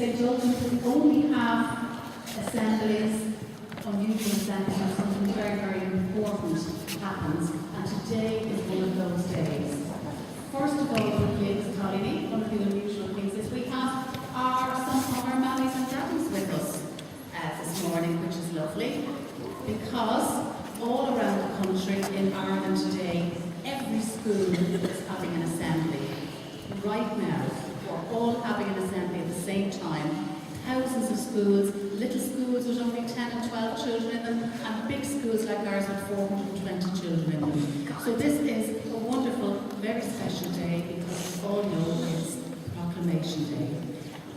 Saint Ultans, we only have assemblies, unusual assemblies, when something very, very important happens, and today is one of those days. First of all, with Liz Tiny, one of the unusual things is we have some of our mammies and daddies with us this morning, which is lovely, because all around the country in Ireland today, every school is having an assembly. Right now, we're all having an assembly at the same time. Thousands of schools, little schools with only 10 and 12 children in them, and big schools like ours with 420 children in them. So this is a wonderful, very special day, because we all know it's Proclamation Day.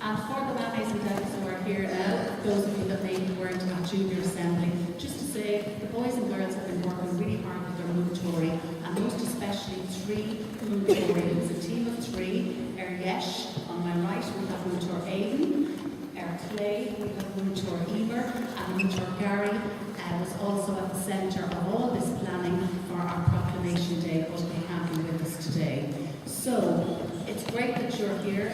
And for the mammies and daddies who are here now, those of you that maybe weren't at Junior Assembly, just to say, the boys and girls have been working really hard with their Moontory, and most especially 3 Moontory. It's a team of 3. Yesh, on my right, we have Moontor Aidan. Clay, we have Moontor Eber, and Moontor Gary was also at the centre of all this planning for our Proclamation Day, but they can't be with us today. So, it's great that you're here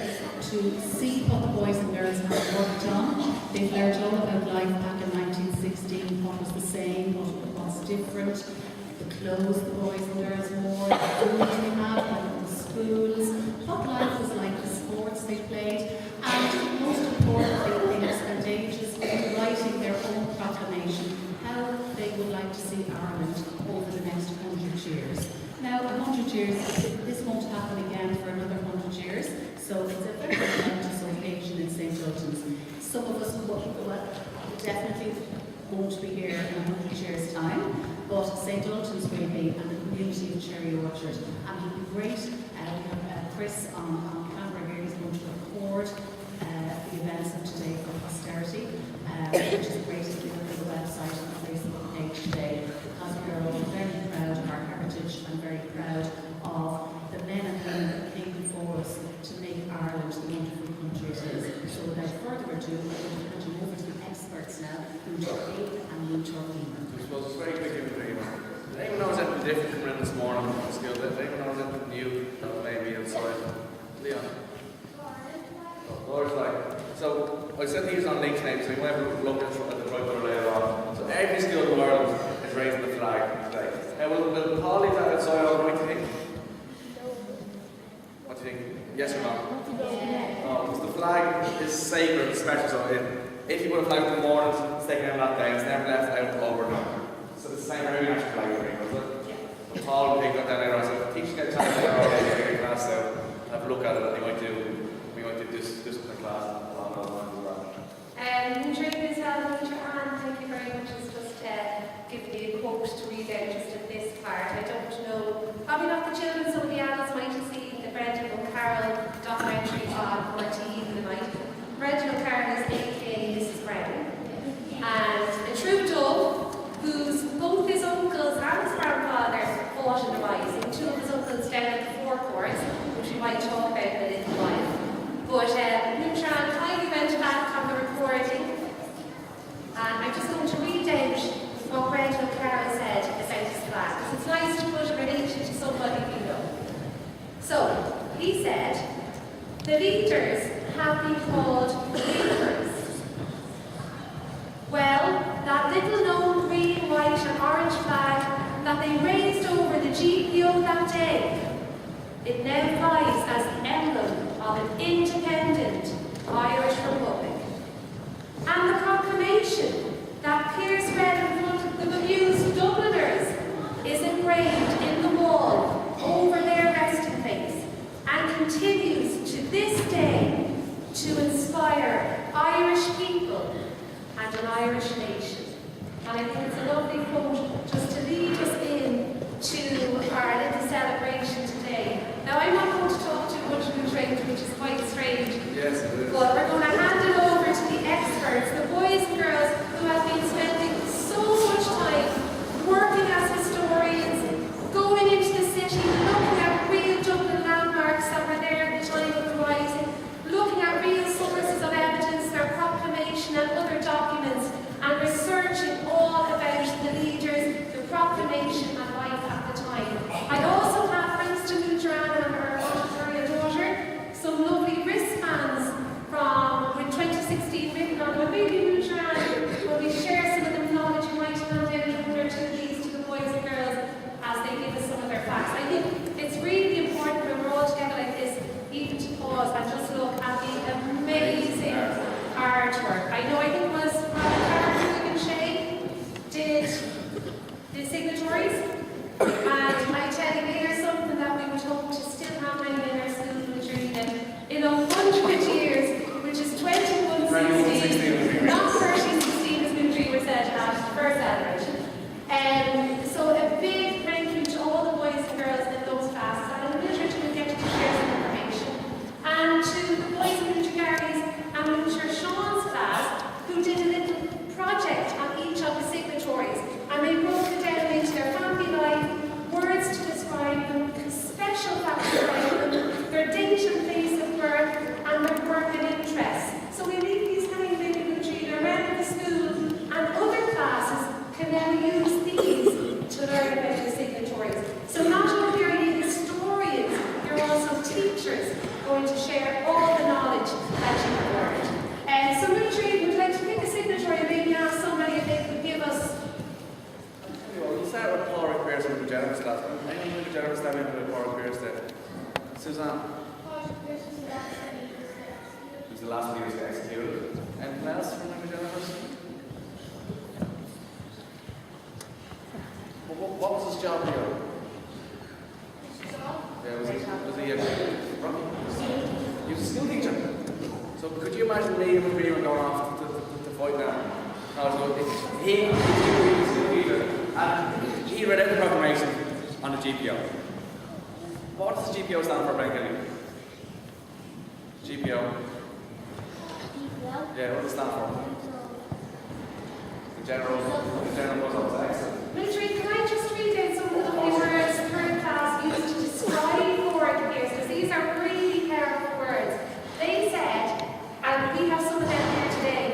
to see what the boys and girls have worked on. They've learned all about life back in 1916, what was the same, what's different, the clothes the boys and girls wore, the foods they had, the schools, what life was like, the sports they played, and most importantly, they have spent ages writing their own proclamation, how they would like to see Ireland over the next 100 years. Now, 100 years, this won't happen again for another 100 years, so it's a very momentous occasion in Saint Ultans. Some of us definitely won't be here in 100 years' time, but Saint Ultans will be, and the community of Cherry Orchard. And it'll be great. We have Chris on camera here. He's going to record the events of today for posterity, which is great if you look at the website and the Facebook page today, because we are all very proud of our heritage and very proud of the men and women that came before us to make Ireland the wonderful country it is. So without further ado, I'm going to hand you over to the experts now, Moontor Aidan and Moontor Eber. I suppose it's very quick information. Does anyone know anything different coming in this morning from the school? Does anyone know anything new that maybe outside? Leon? Lord's like. So I sent these on LinkedIn, so you might have a look at the right later on. So every school in the world is raising the flag today. Now, will Paul leave that outside all right, do you think? What do you think? Yes or no? Oh, because the flag is sacred and special. So if you put a flag in the morning, it's taken out that day, it's never left out overnight. So it's the same for every national flag you bring, was it? So Paul will pick that down later on. So teachers get time later on, take a class out, have a look at it, and we might do this in the class along those lines as well. Moontor as well, Moontor Anne, thank you very much. It's just giving me a quote to read out just in this part. I don't know, probably not the children, some of the adults might have seen the Brendan O'Carroll documentary on RTE in the night. Brendan O'Carroll is aka Mrs. Brown, and a true dove whose both his uncles and his grandfather fought in the rising. 2 of his uncles down at the forecourts, which we might talk about in a little while. But Moontor Anne kindly went back on the recording, and I'm just going to read out what Brendan O'Carroll said about his flag, because it's nice to put a relation to somebody we know. So, he said, the leaders have been called leaders. Well, that little known green, white and orange flag that they raised over the GPO that day, it now flies as the emblem of an independent Irish Republic. And the proclamation that appears read in front of the bemused Dubliners is engraved in the wall over their resting place and continues to this day to inspire Irish people and an Irish nation. And I think it's a lovely quote just to lead us in to our little celebration today. Now, I'm not going to talk too much about trade, which is quite strange. Yes, it is. But we're going to hand it over to the experts, the boys and girls who have been spending so much time working as generous last one. Anyone with generous that in the Paul Pierce there? Suzanne? Who's the last leader to get executed? Anything else from the generous? What was his job here? Yeah, was he he was a school teacher. So could you imagine me and we were going off to fight now? No, so he was a school teacher and he read out the proclamation on the GPO. What does the GPO stand for, Ben Kelly? GPO? Yeah, what does it stand for? The General Post Office. Excellent. Military, can I just read out some of the lovely words the third class used to describe foreign affairs? Because these are really powerful words. They said, and we have some of them here today,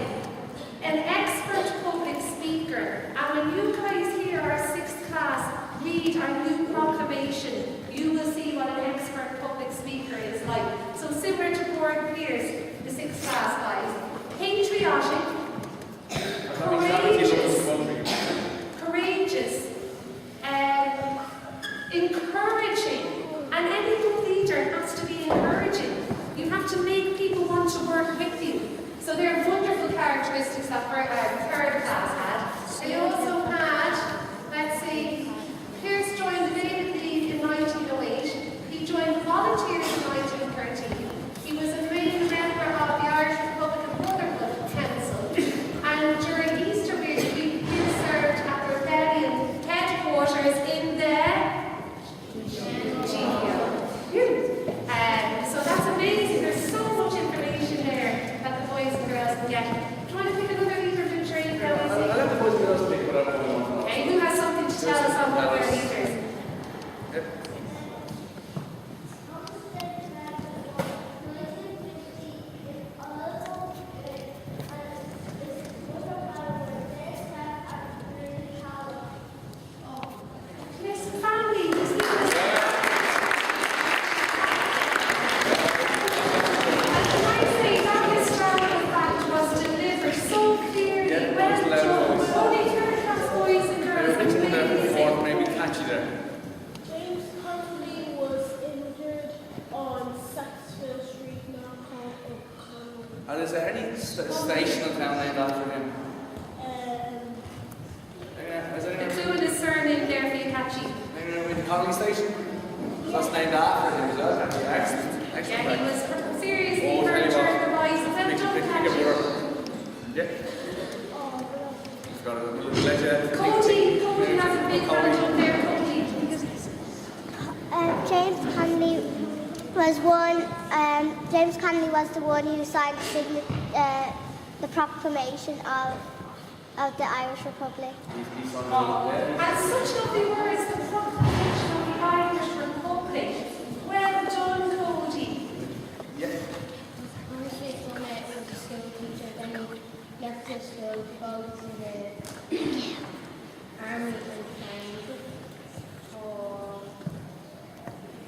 an expert public speaker. And when you guys hear our 6th class read our new proclamation, you will see what an expert public speaker is like. So similar to Gordon Pierce, the 6th class guys. Patriotic, courageous, encouraging, and any good leader has to be encouraging. You have to make people want to work with you. So there are wonderful characteristics that our 3rd class had. They also had, let's see, Pierce joined the David League in 1908. He joined volunteers in 1913. He was a main member of the Irish Republican Brotherhood Council. And during Easter week, he served at the rebellion headquarters in the GPO. So that's amazing. There's so much information there that the boys and girls can get. Do you want to pick another leader to train now? I'll let the boys and girls pick whatever they want. Okay, who has something to tell us on one of their leaders? Yep. Yes, family. And is there any station in town named after him? Including his surname there for you, catchy. Maybe the Connolly Station? That's named after him, is that? Excellent. Excellent. Yeah, he was seriously hurt during the rise. Well done, catchy. Yeah. He's got a little legend. Cody has a big hand up there, Cody. James Connolly was one. James Connolly was the one who signed the proclamation of the Irish Republic. And such lovely words, the proclamation of the Irish Republic. Well done, Cody. Yeah. I was a school teacher, then he left the school to go to the army and trained for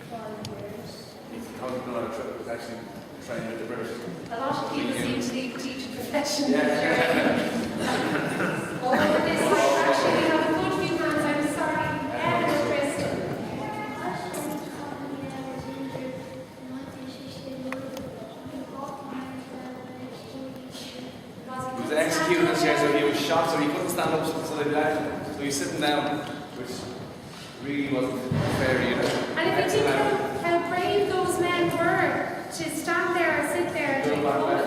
12 years. He's actually trained with the British. A lot of people seem to leave the teaching profession. Yeah. Over this side, actually, we have a good few hands. I'm sorry. Evan, Kristen. He was executed in his chair, so he was shot, so he couldn't stand up, so they left him. So he was sitting down, which really wasn't fair, you know. And if you think how brave those men were to stand there and sit there and drink water.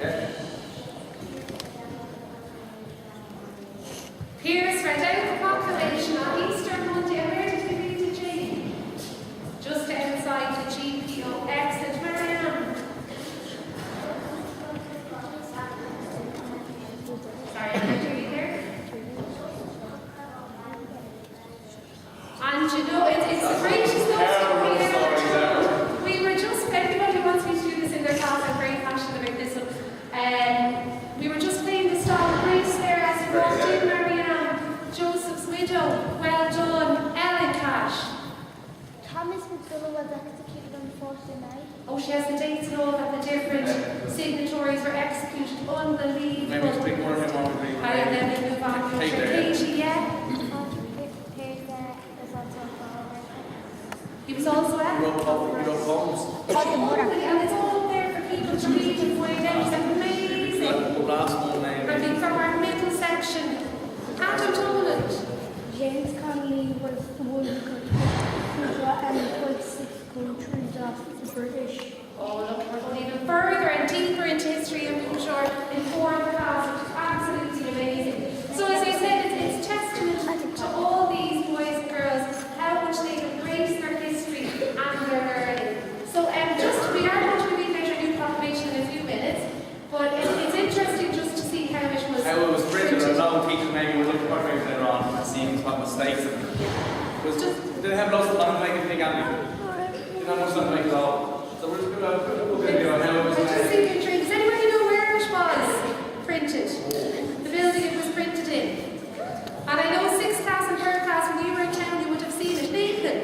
Yeah. Pierce read out the proclamation on Easter Monday. And where did he read it, Jane? Just outside the GPO. Excellent. Marianne. Sorry, I'm going to read there. And you know, it's the greatest story ever. We were just, everybody wants me to do this in their class, I'm very passionate about this one. We were just playing the Star of Grace there as we walked in, Marianne, Joseph's widow, well done, Ellen Cash. Thomas McDonald was executed on the 4th of May. Oh, she has the dates and all that the different signatories were executed, unbelievable. Maybe to pick more of him on the green. And then we move on to Katie, Katie, yeah. He was also at You wrote poems. and it's all up there for people to read and find out. It's amazing. The last one name. I think from our middle section, Adam Toland. James Connolly was the one who got 26 countries off the British. Oh, look, we're going even further and deeper into history and we sure in 4 class, which is absolutely amazing. So as I said, it's testament to all these boys and girls, how much they embrace their history and their learning. So we are going to read out our new proclamation in a few minutes, but it's interesting just to see how it was printed. I know teachers maybe were looking at proclamation later on and seeing what mistakes and it was just, didn't have lots of time to make anything out. Didn't have much time to make it all. So we're just going to look at how it was just thinking, does anybody know where it was printed? The building it was printed in. And I know 6th class and 3rd class, when you were in town, you would have seen it. Nathan?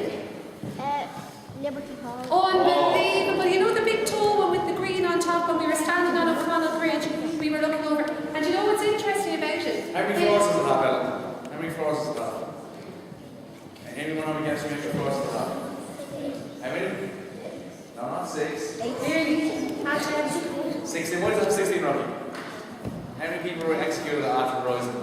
Liberty Hall. Unbelievable. You know the big tall one with the green on top when we were standing on O'Connell Bridge, we were looking over. And you know what's interesting about it? How many floors is it, Bella? How many floors is it? Anyone have a guess how many floors is it? How many? No, not 6. 8. Nearly. Not 10. 16. What is that? 16 roughly. How many people were executed after Rising?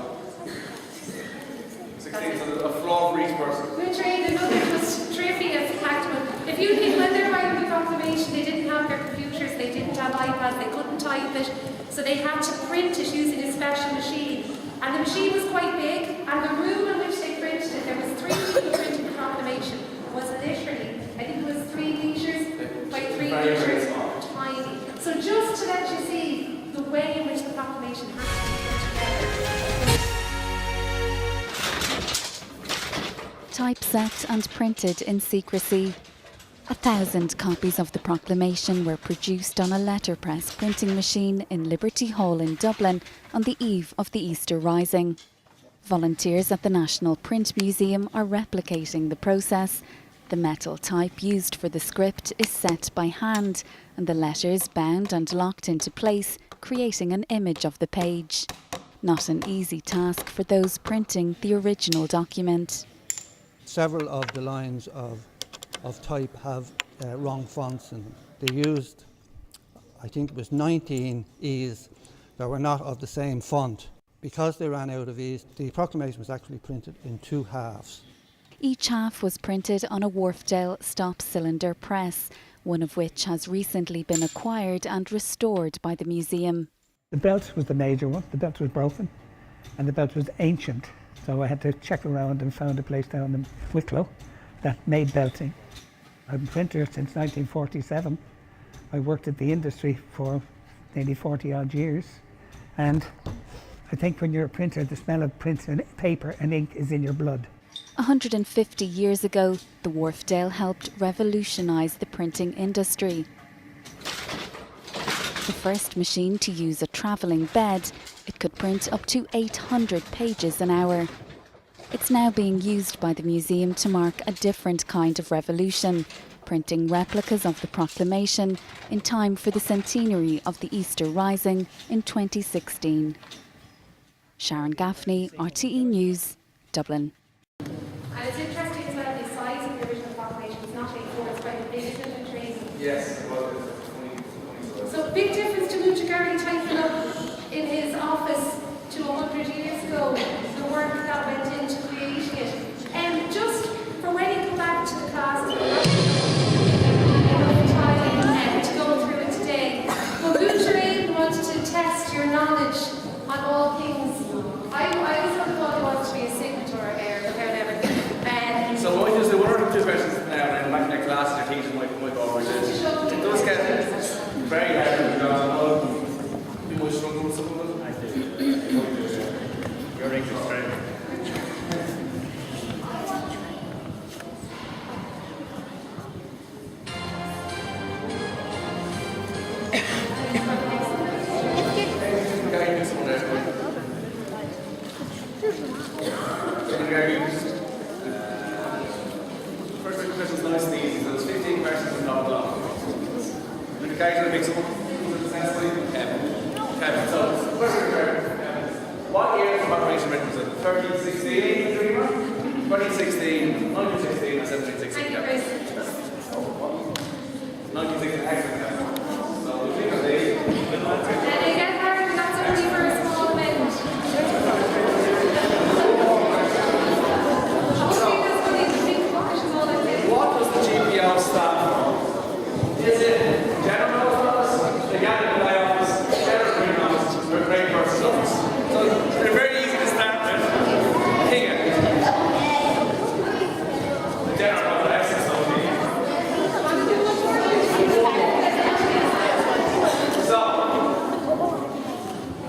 16. So a floor for each person. We're trained another just trivia fact one. If you think when they're writing the proclamation, they didn't have their computers, they didn't have iPads, they couldn't type it, so they had to print it using a special machine. And the machine was quite big, and the room in which they printed it, there was 3 people printing the proclamation, was literally, I think it was 3 meters by 3 meters, tiny. So just to let you see the way in which the proclamation has to be put together. Typeset and printed in secrecy. 1,000 copies of the proclamation were produced on a letterpress printing machine in Liberty Hall in Dublin on the eve of the Easter Rising. Volunteers at the National Print Museum are replicating the process. The metal type used for the script is set by hand and the letters bound and locked into place, creating an image of the page. Not an easy task for those printing the original document. Several of the lines of type have wrong fonts in them. They used, I think it was 19 E's that were not of the same font. Because they ran out of E's, the proclamation was actually printed in 2 halves. Each half was printed on a Wharfdale stop-cylinder press, one of which has recently been acquired and restored by the museum. The belt was the major one. The belt was broken and the belt was ancient. So I had to check around and found a place down in Wicklow that made belting. I've been a printer since 1947. I worked at the industry for nearly 40 odd years. And I think when you're a printer, the smell of print and paper and ink is in your blood. 150 years ago, the Wharfdale helped revolutionise the printing industry. The first machine to use a travelling bed, it could print up to 800 pages an hour. It's now being used by the museum to mark a different kind of revolution, printing replicas of the proclamation in time for the centenary of the Easter Rising in 2016. Sharon Gaffney, RTE News, Dublin. And it's interesting as well, the size of the original proclamation is not 8-4, it's quite a big, isn't it, Tracy? Yes, So big difference to Lucha Gary typing up in his office to 100 years ago, the work that went into creating it. And just for when you come back to the class, time to go through it today. But Lucha Aiden wanted to test your knowledge on all things. I was on the thought he wanted to be a signator or whatever. So what we just do, one or two questions now, and then back in the class, the teachers might go over it. It does get very hard because people struggle with some of it. I do. Your English is very good. First question is nice and easy. So there's 15 questions and not a lot. You're the character that makes up Kevin. So, first question, what year was the Proclamation written? Was it 1316? 2016, 1916,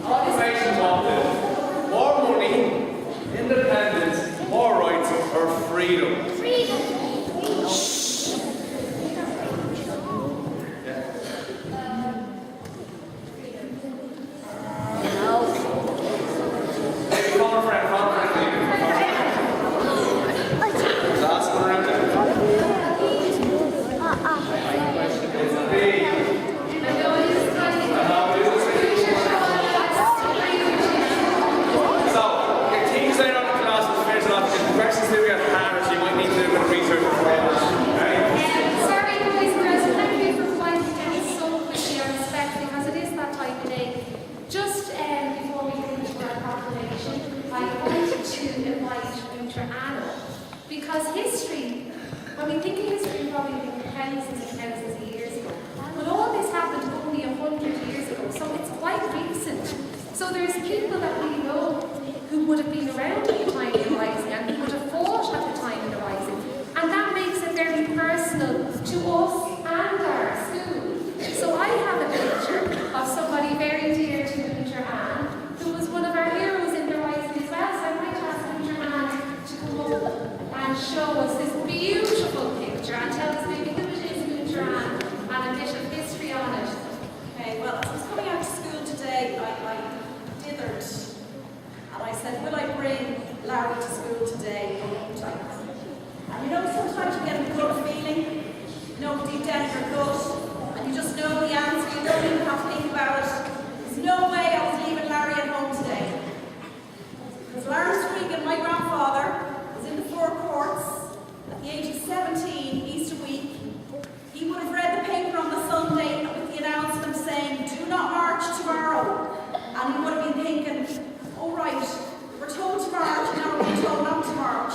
Proclamation wanted more money, independence, more rights, or freedom. Maybe call a friend, Last one around there. It's a B. So, your teams later on in class will finish off. If the questions do get harder, you might need to do a bit of research beforehand. Sorry, boys and girls, thank you for winding down so quickly on respect because it is that time of day. Just before we go into our proclamation, I wanted to invite Winter Anna because history, when we think of history, probably thousands and thousands of years ago. But all this happened only 100 years ago, so it's quite recent. So there's people that we know who would have been around at the time of the Rising and who would have fought at the time of the Rising. And that makes it very personal to us and our school. So I have a picture of somebody very dear to Winter Anne, who was one of our heroes in the Rising as well. So I might ask Winter Anne to come up and show us this beautiful picture and tell us maybe who it is, Winter Anne, and a bit of history on it. Okay, well, as I was coming out to school today, I dithered, and I said, will I bring Larry to school today or won't I? And you know, sometimes you get a gut feeling, you know, deep down in your gut, and you just know the answer, you don't even have to think about it. There's no way I was leaving Larry at home today. Because last week, my grandfather was in the Four Courts at the age of 17, Easter week. He would have read the paper on the Sunday with the announcement saying, do not march tomorrow. And he would have been thinking, all right, we're told to march, now we're being told not to march.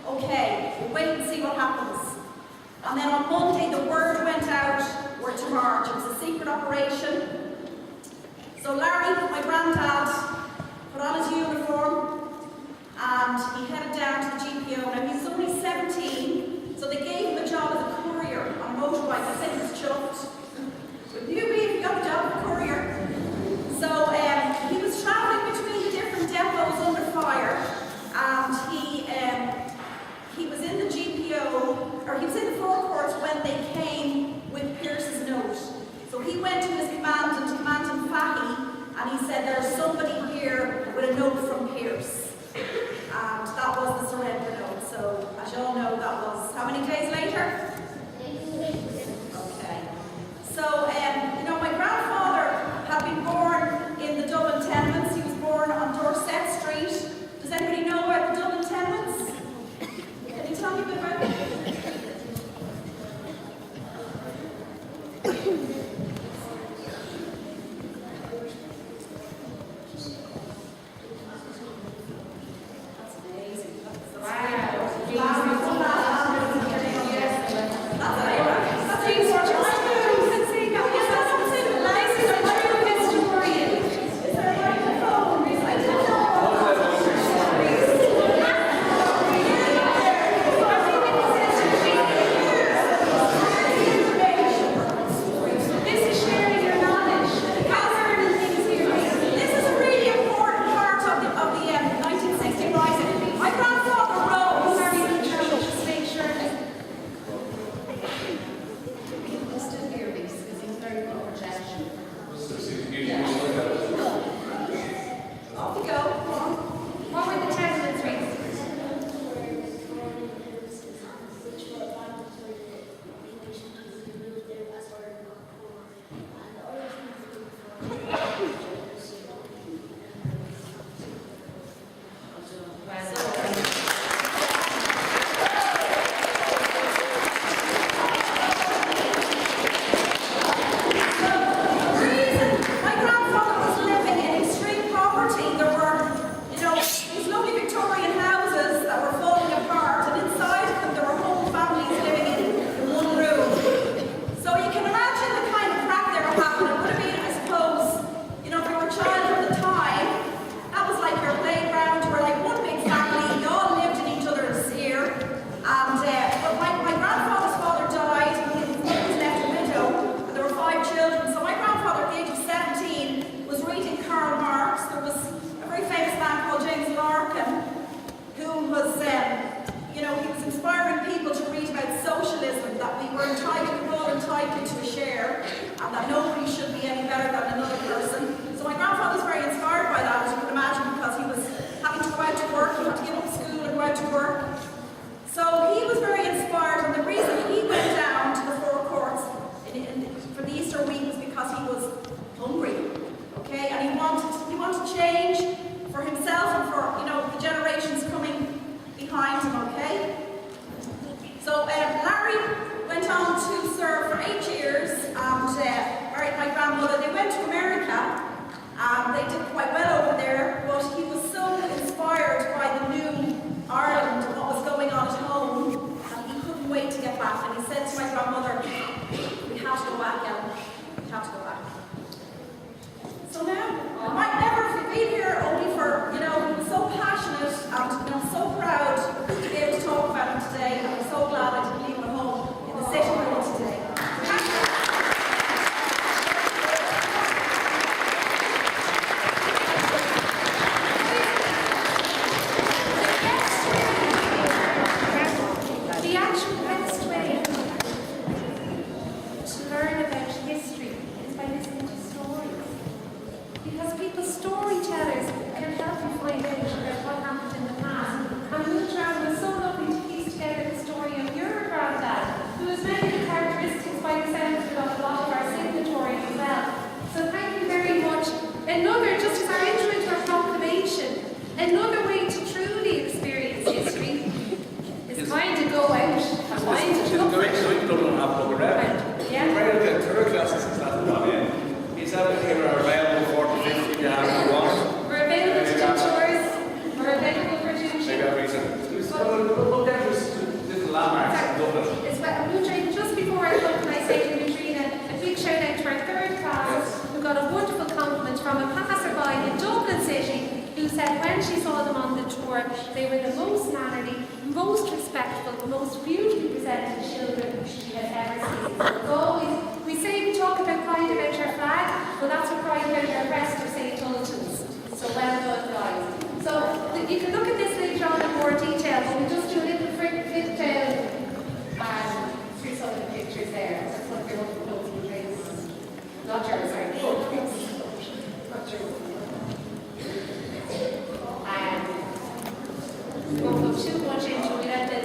Okay, we'll wait and see what happens. And then on Monday, the word went out, we're to march. It was a secret operation. So Larry, my granddad, put on his uniform and he headed down to the GPO. Now he was only 17, so they gave him a job as a courier on a motorbike. I said he was chuffed. But you if you got the job of a courier. So he was travelling between the different depots under fire, and he was in the GPO, or he was in the Four Courts when they came with Pierce's note. So he went to his commandant, Commandant Fahy, and he said, there's somebody here with a note from Pierce. And that was the surrender note. So, as you all know, that was how many days later? Okay. So, you know, my grandfather had been born in the Dublin tenements. He was born on Dorset Street. Does anybody know about the Dublin tenements? Can you tell me a bit about it? That's amazing. were all entitled to a share, and that nobody should be any better than another person. So my grandfather was very inspired by that, as you can imagine, because he was having to go out to work, he had to give up school and go out to work. So he was very inspired, and the reason he went down to the Four Courts for the Easter week was because he was hungry, okay, and he wanted change for himself and for the generations coming behind him, okay. So Larry went on to serve for 8 years and married my grandmother. They went to America. They did quite well over there, but he was so inspired by the new Ireland and what was going on at home that he couldn't wait to get back. And he said to my grandmother, "We have to go back, Ellen. We have to go back." So now, I might never have been here only for, he was so passionate, and I'm so proud to be able to talk about him today, and I'm so glad I didn't leave him at home in the sitting room today. The actual best way to learn about history is by listening to stories. Because people's storytellers can help you find out about what happened in the past. And Ultran was so lovely to piece together the story of your granddad, who has many of the characteristics by the sound of a lot of our signatories as well. So thank you very much. Another, just as our intro to our proclamation, another way to truly experience history is kind to go out and find it. Go into Dublin and have a look around. Yeah. Right at the third classes since that's gone in. These elements here are available for the 50 if you have what you want. We're available to do tours. We're available for Maybe tuition. I'll reason. Look down to little landmarks in Dublin. As well, Lutrine, just before I look, can I say to Lutrina, a big shout out to our third class, who got a wonderful compliment from a passerby in Dublin City, who said when she saw them on the tour, they were the most mannerly, most respectful, the most beautifully presented children she had ever seen. So always, we talk about pride about your flag, well that's what pride about our crest of Saint Ultans. So well done, guys. So you can look at this later on in more detail, but we'll just do a little flip down through some of the pictures there. That's what you're looking at. Not yours, sorry. Not yours. We won't go too much into it, we let the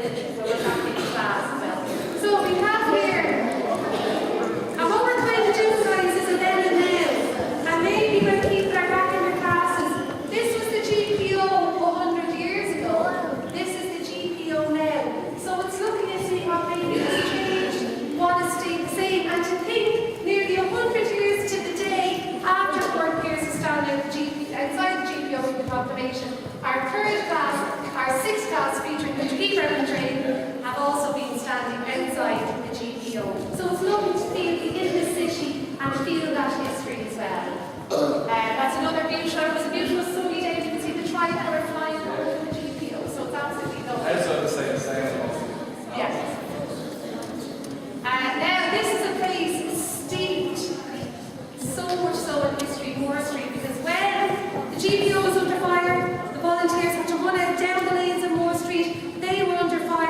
back in class as well. So we have here, and what we're trying to do, guys, is a then and now. And maybe when people are back in their classes, this was the GPO 100 years ago. This is the GPO now. So it's looking at seeing what maybe has changed, what has stayed the same, and to think nearly 100 years to the day after Fort Pierce is standing outside the GPO with the proclamation, our third class, our sixth class featuring the Keeper and training have also been standing outside the GPO. So it's lovely to feel in the city and feel that history as well. That's another beautiful, it was a beautiful sunny day. You can see the tricolour flying over the GPO, so it's absolutely lovely. Also the same. Yes. Now this is a place steeped so much so in history, Moore Street, because when the GPO was under fire, the volunteers had to run out down the lanes of Moore Street. They were under fire.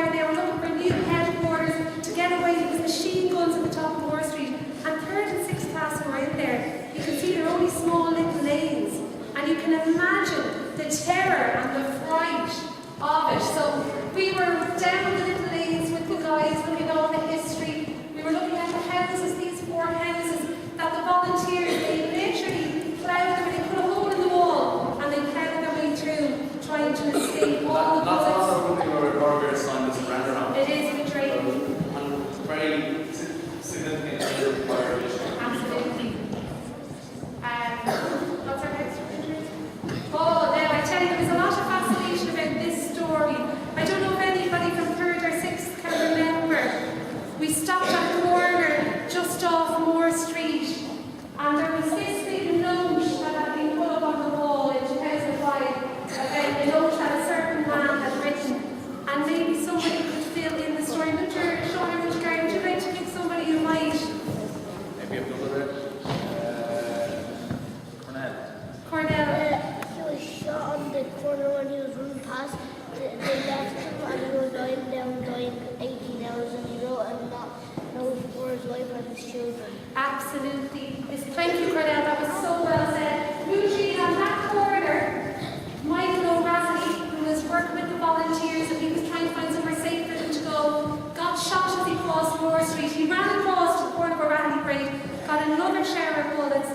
absolutely. Thank you, Cornell, that was so well said. Eugene, on that corner, Michael O'Reilly, who was working with the volunteers and he was trying to find somewhere safe for them to go, got shot as he crossed Moore Street. He ran across to the corner of O'Reilly Parade, got another shower of bullets,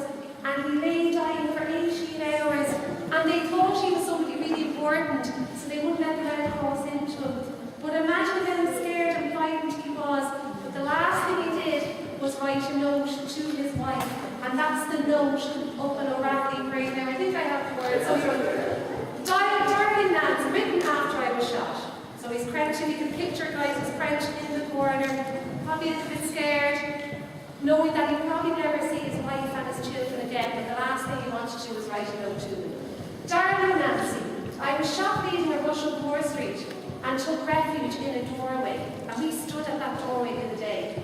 and he lay dying for 18 hours. And they thought he was somebody really important, so they wouldn't let the man cross into him. But imagine how scared and frightened he was. But the last thing he did was write a note to his wife, and that's the note up in O'Reilly Parade. Now I think I have the words. Darling Nance, written after I was shot. So he's crouching, you can picture guys, he's crouching in the corner, probably a bit scared, knowing that he'll probably never see his wife and his children again, but the last thing he wanted to do was write a note to them. Darling Nancy, I was shot leading a rush up Moore Street and took refuge in a doorway, and we stood at that doorway in the day.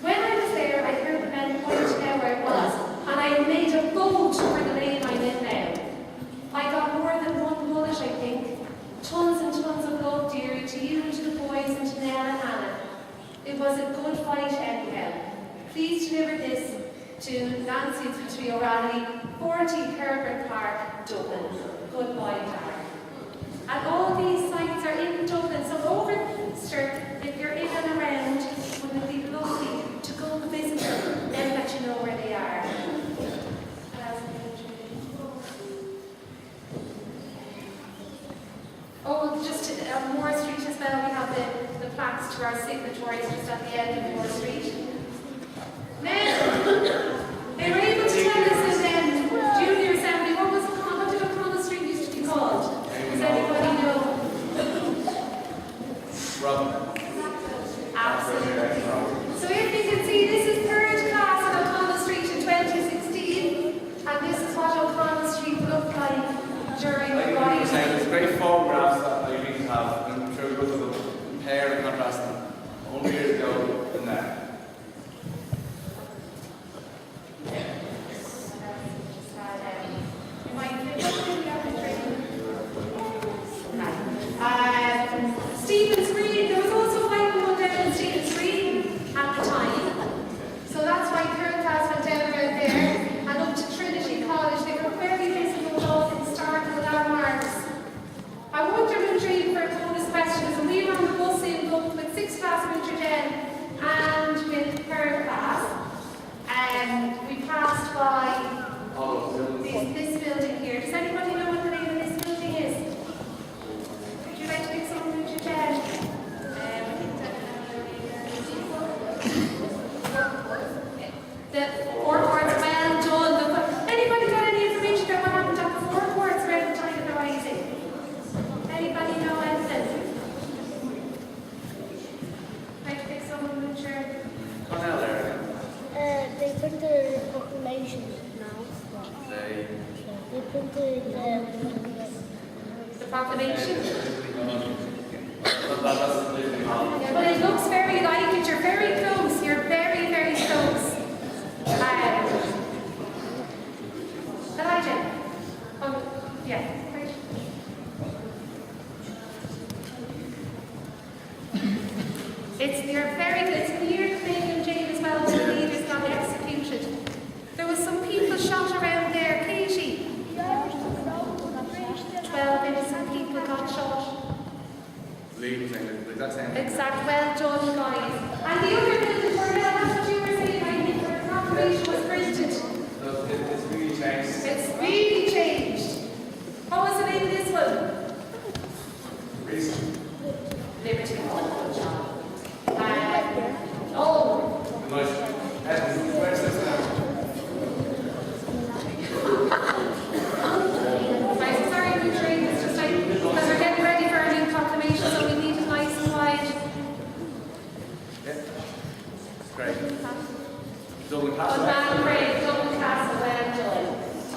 When I was there, I heard the men pointing out where it was, and I made a bolt for the lane I'm in now. I got more than one bullet, I think. Tons and tons of love, dearie, to you and to the boys and to Nell and Hannah. It was a good fight anyhow. Please deliver this to Nancy Petrie O'Reilly, 40 Herbert Park, Dublin. Goodbye, Darren. And all these sites are in Dublin, so over Easter, if you're in and around, wouldn't it be lovely to go and visit them, then that you know where they are. Oh, just on Moore Street as well, we have the plaques to our signatories just at the end of Moore Street. Now, they were able to tell us in Junior Assembly, what did O'Connell Street used to be called? Does anybody know? Rob. Absolutely. So if you can see, this is third class on O'Connell Street in 2016, and this is what O'Connell Street looked like during the rioting. There's great photographs that I used to have, and I'm sure we'll go to compare and contrast them 100 years ago and now. Stephen's Green, there was also fighting going down in Stephen's Green at the time. So that's why third class went down around there and up to Trinity College. They were very visible with all the historical landmarks. I wonder, Lutrine, for a bonus question, because we were on the bus in both with 6th class of Introgen and with third class, and we passed by this building here. Does anybody know what the name of this building is? Would you like to pick someone with your pen? The forecourt's well done. Anybody got any information about what happened at the forecourts around the time of the rising? Anybody know anything? Like to pick someone with your... Cornell there. They printed Proclomation now. They printed The Proclamation? That's But it looks very like it. You're very close. You're very, very close. Elijah. Oh, yeah. You're very good. It's near the Canadian jail as well, where the leaders got executed. There was some people shot around there. Katie. 12 innocent people got shot. Exact, well done, guys. And the other building, that's what you were saying, I think, where the Proclamation was printed. It's really changed. It's really changed. What was the name of this one? Reason. Liberty Hall. Oh. Where's this now? Right, sorry, Lutrine, it's just like, because we're getting ready for our new proclamation, so we need it nice and quiet. Yeah. Great. Dublin Castle. Good man, great. Dublin Castle, well done.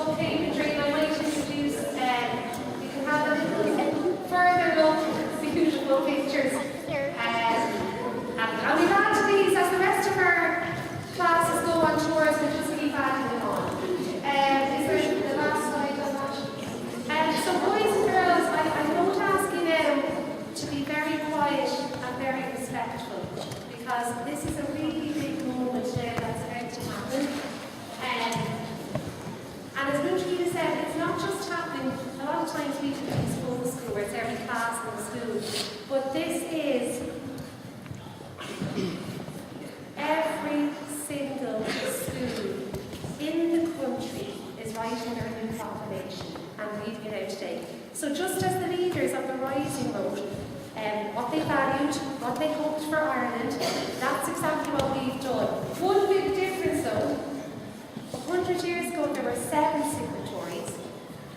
Okay, Lutrine, I might introduce, you can have a little further look at the beautiful pictures. And we've added these as the rest of our classes go on tours, we'll just keep adding them on. Is there the last slide on that? So boys and girls, I don't ask you now to be very quiet and very respectful, because this is a really big moment now that's about to happen. So just as the leaders of the Rising wrote, what they valued, what they hoped for Ireland, that's exactly what we've done. One big difference though, 100 years ago there were 7 signatories.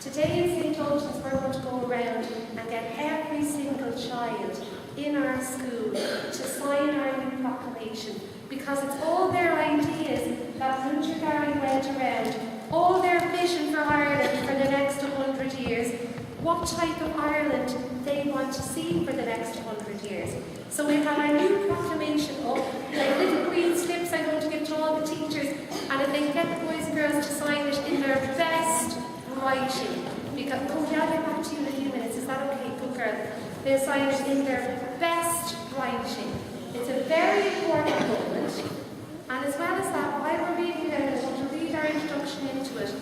Today in Saint Ultans we're going to go around and get every single child in our school to sign our new proclamation, because it's all their ideas that Hunter Gary went around, all their vision for Ireland for the next 100 years, what type of Ireland they want to see for the next 100 years. So we have our new proclamation up, like little green slips I'm going to give to all the teachers, and if they can get the boys and girls to sign it in their best writing, because, oh yeah, I'll get back to you in a few minutes, is that okay, good girl? They'll sign it in their best writing. It's a very important moment, and as well as that, while we're reading it, I want to read our introduction into it.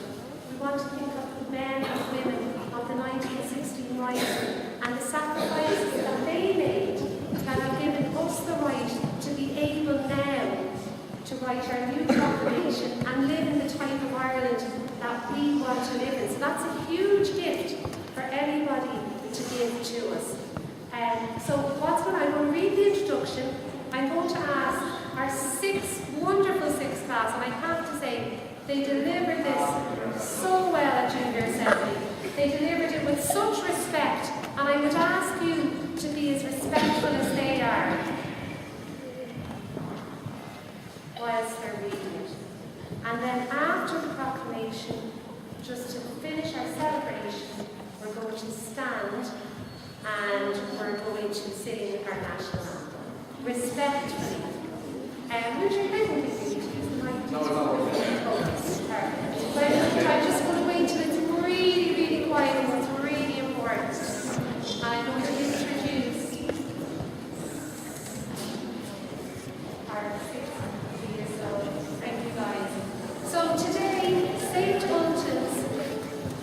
We want to think of the men and women of the 1916 Rising and the sacrifices that they made that have given us the right to be able now to write our new proclamation and live in the type of Ireland that we want to live in. So that's a huge gift for anybody to give to us. So what's going on? I'm going to read the introduction. I'm going to ask our wonderful sixth class, and I have to say, they delivered this so well at Junior Assembly. They delivered it with such respect, and I would ask you to be as respectful as they are whilst they're reading it. And then after the proclamation, just to finish our celebration, we're going to stand and we're going to sing our national anthem. Respectfully. Richard, I don't think we need to use the mic. No, no. Perfect. But I'm just going to wait till it's really, really quiet because it's really important. And I'm going to introduce our sixth leader. So thank you guys. So today, Saint Ultans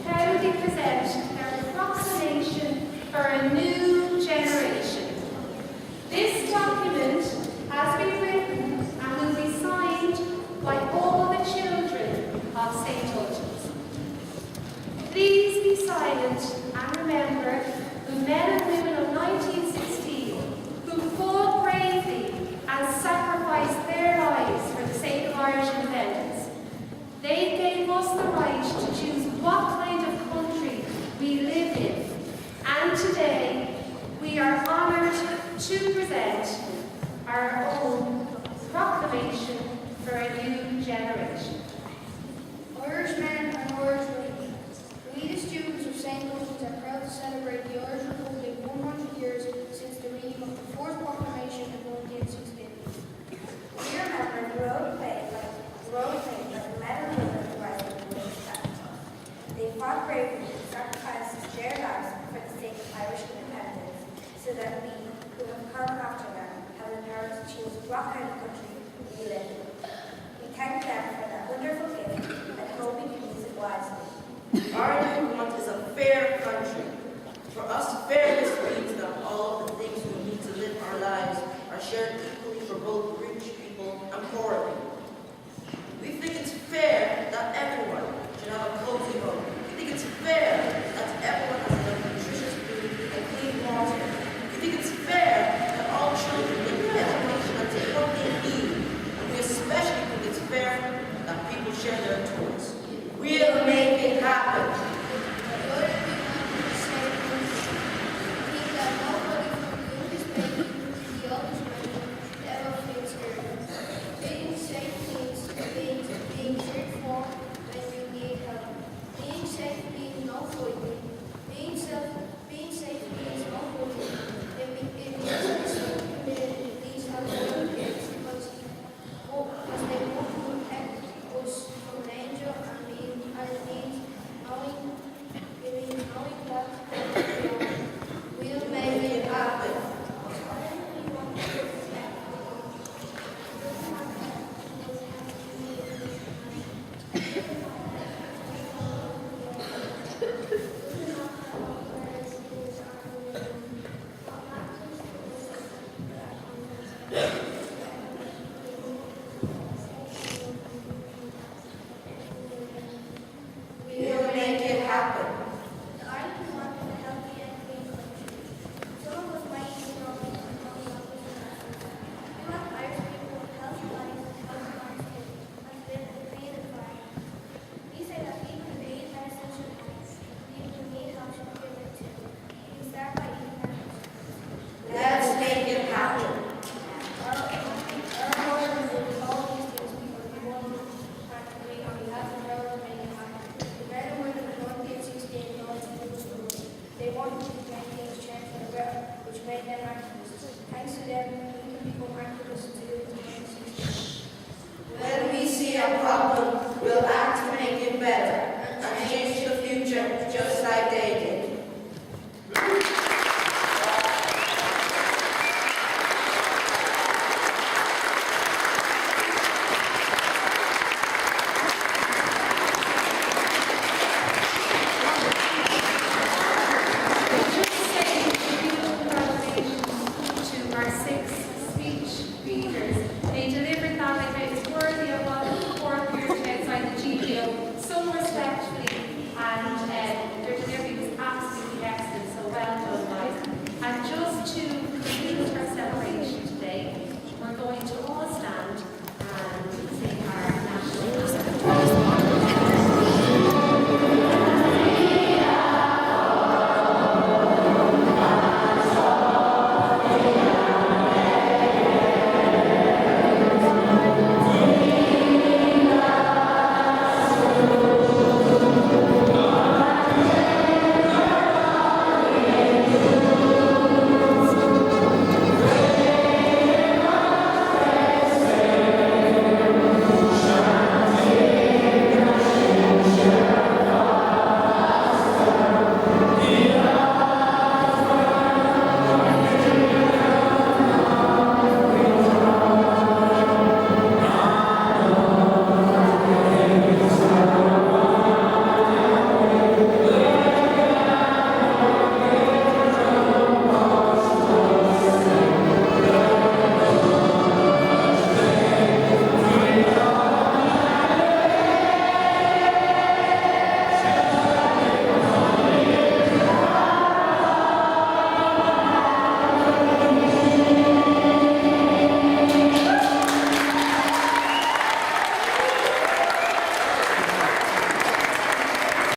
proudly present their proclamation for a new generation. This document has been written and will be signed by all the children of Saint Ultans. Please be silent and remember the men and women of 1916 who fought bravely and sacrificed their lives for the sake of Irish independence. They gave us the right to choose what kind of country we live in. And today, we are honoured to present our own proclamation for a new generation. Irishmen and Irish women, we the students of Saint Ultans are proud to celebrate the Irish Republic 100 years since the reading of the fourth proclamation in 1916. We remember the role played by the men and women who are in the capital. They fought bravely and sacrificed their lives for the sake of Irish independence, so that we, who have come after them, have the power to choose what kind of country we live in. We thank them for that wonderful gift and hope we can use it wisely. Ireland we want is a fair country. For us, fairness means